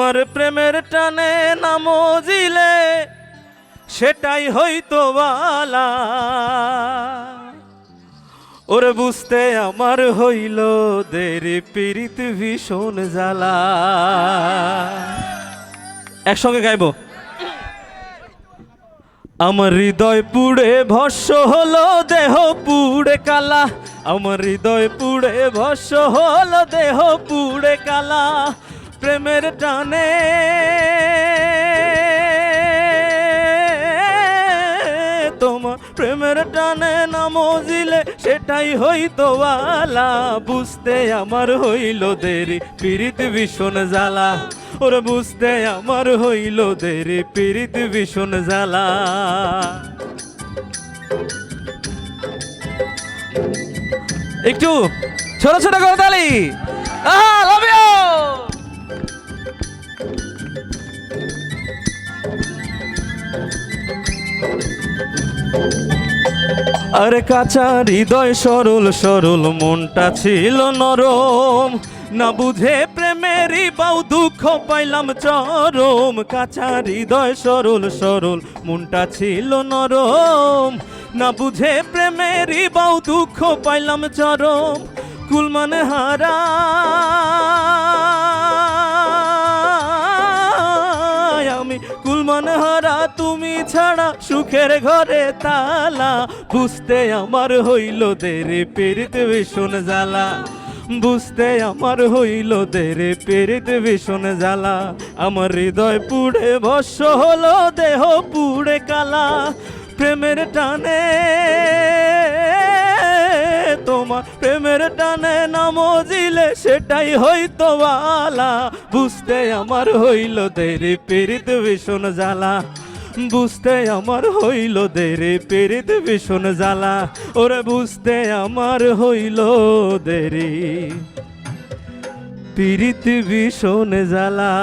তোমার প্রেমের টানে না মজিলে সেটাই হইতো বালা, ওরে বুঝতে আমার হইল দেরি পীড়িত ভীষণ জ্বালা। একসঙ্গে গাইব। আমার হৃদয় পুড়ে ভস্য হলো দেহ পুড়ে কালা, আমার হৃদয় পুড়ে ভস্য হলো দেহ পুড়ে কালা, প্রেমের টানে তোমার প্রেমের টানে না মজিলে সেটাই হইতো বালা, বুঝতে আমার হইল দেরি পীড়িত ভীষণ জ্বালা, ওরে বুঝতে আমার হইল দেরি পীড়িত ভীষণ জ্বালা। একটু ছোট ছোট করে তালি। Love you. আরে কাঁচা হৃদয় সরল সরল মনটা ছিল নরম, না বুঝে প্রেমেরই বাউ দুঃখ পাইলাম চরম। কাঁচা হৃদয় সরল সরল মনটা ছিল নরম, না বুঝে প্রেমেরই বাউ দুঃখ পাইলাম চরম। কুলমান হারা আমি, কুলমান হারা তুমি ছাড়া সুখের ঘরে তালা, বুঝতে আমার হইল দেরি পীড়িত ভীষণ জ্বালা, বুঝতে আমার হইল দেরি পীড়িত ভীষণ জ্বালা। আমার হৃদয় পুড়ে ভস্য হলো দেহ পুড়ে কালা, প্রেমের টানে তোমার প্রেমের টানে না মজিলে সেটাই হইতো বালা, বুঝতে আমার হইল দেরি পীড়িত ভীষণ জ্বালা, বুঝতে আমার হইল দেরি পীড়িত ভীষণ জ্বালা, ওরে বুঝতে আমার হইল দেরি পীড়িত ভীষণ জ্বালা।